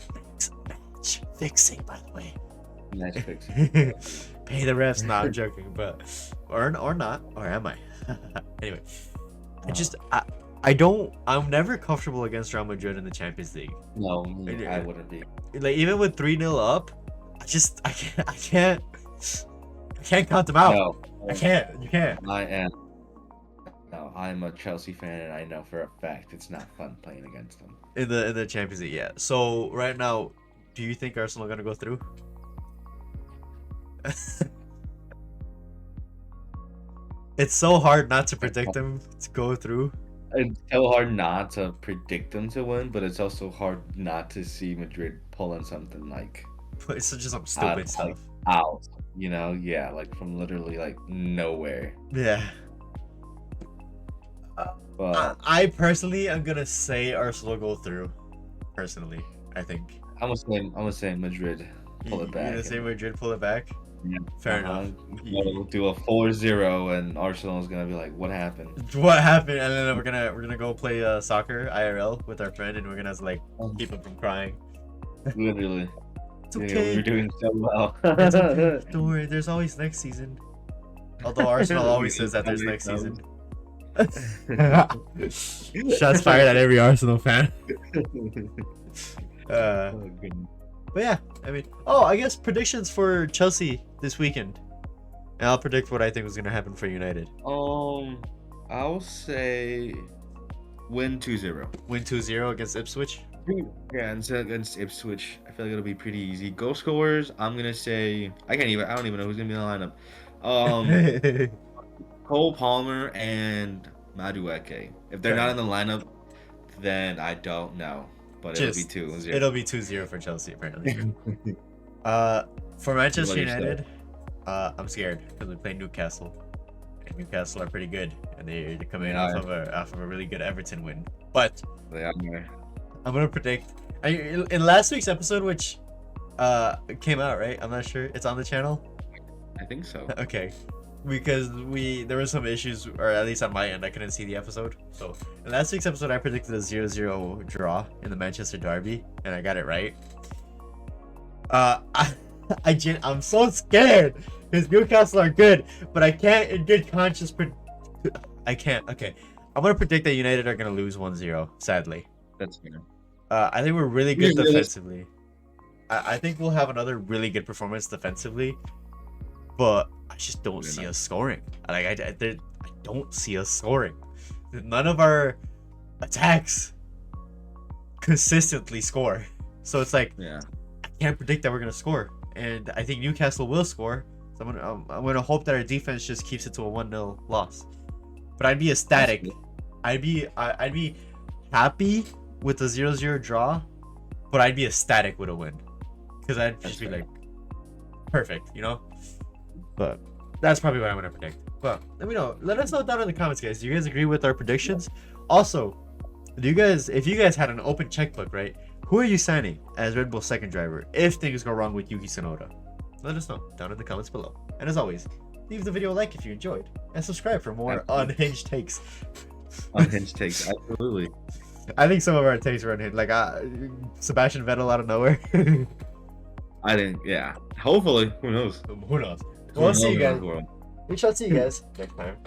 Match fixing, by the way. Nice fix. Pay the refs. Not joking, but or not, or am I? Anyway, I'm never comfortable against Real Madrid in the Champions League. No, I wouldn't be. Like even with 3-0 up, I can't count them out. No, I can't. You can't. I am. No, I'm a Chelsea fan, and I know for a fact it's not fun playing against them. In the Champions League, yeah. So right now, do you think Arsenal are gonna go through? It's so hard not to predict them to go through. It's so hard not to predict them to win, but it's also hard not to see Madrid pulling something like But it's just some stupid stuff. like, out. You know, yeah, like from literally like nowhere. Yeah. But I personally am gonna say Arsenal go through. Personally, I think. I'm gonna say Madrid pull it back. You're gonna say Madrid pull it back? Yeah. Fair enough. We'll do a 4-0, and Arsenal's gonna be like, "What happened?" What happened? And then we're gonna go play soccer IRL with our friend, and we're gonna like keep him from crying. Literally. It's Yeah, we okay. were doing so well. It's okay. Don't worry. There's always next season. Although Arsenal always says that there's next season. Shots fired at every Arsenal fan. Uh, Oh, goodness. but yeah, I mean, oh, I guess predictions for Chelsea this weekend. And I'll predict what I think was gonna happen for United. I'll say win 2-0. Win 2-0 against Ipswich. Yeah, and so against Ipswich, I feel like it'll be pretty easy. Goal scorers, I'm gonna say I don't even know who's gonna be in the lineup. Cole Palmer and Madueke. If they're not in the lineup, then I don't know. But it'll be 2-0. It'll be 2-0 for Chelsea apparently. For Manchester United, I'm scared because we play Newcastle. And Newcastle are pretty good, and they're coming off of a really good Everton win. But They are. I'm gonna predict in last week's episode, which came out, right? I'm not sure. It's on the channel. I think so. Okay, because there were some issues, or at least on my end, I couldn't see the episode. So in last week's episode, I predicted a 0-0 draw in the Manchester derby, and I got it right. I'm so scared because Newcastle are good, but I can't in good conscience. I can't. Okay, I'm gonna predict that United are gonna lose 1-0. Sadly. That's fair. I think we're really good defensively. I think we'll have another really good performance defensively, but I just don't see us scoring. I don't see us scoring. None of our attacks consistently score, so it's like I can't predict that we're gonna score, and I think Newcastle will score. So I'm gonna hope that our defense just keeps it to a 1-0 loss. But I'd be ecstatic. I'd be happy with a 0-0 draw, but I'd be ecstatic with a win, because I'd just be like, perfect, you know. But that's probably what I'm gonna predict. But let me know. Let us know down in the comments, guys. Do you guys agree with our predictions? Also, if you guys had an open checkbook, right? Who are you signing as Red Bull's second driver if things go wrong with Yuki Tsunoda? Let us know down in the comments below. And as always, leave the video a like if you enjoyed, and subscribe for more unhinged takes. Unhinged takes, absolutely. I think some of our takes were unhinged, like Sebastian Vettel out of nowhere. I didn't. Yeah. Hopefully, who knows? Who knows? We'll see you guys. We shall see you guys next time.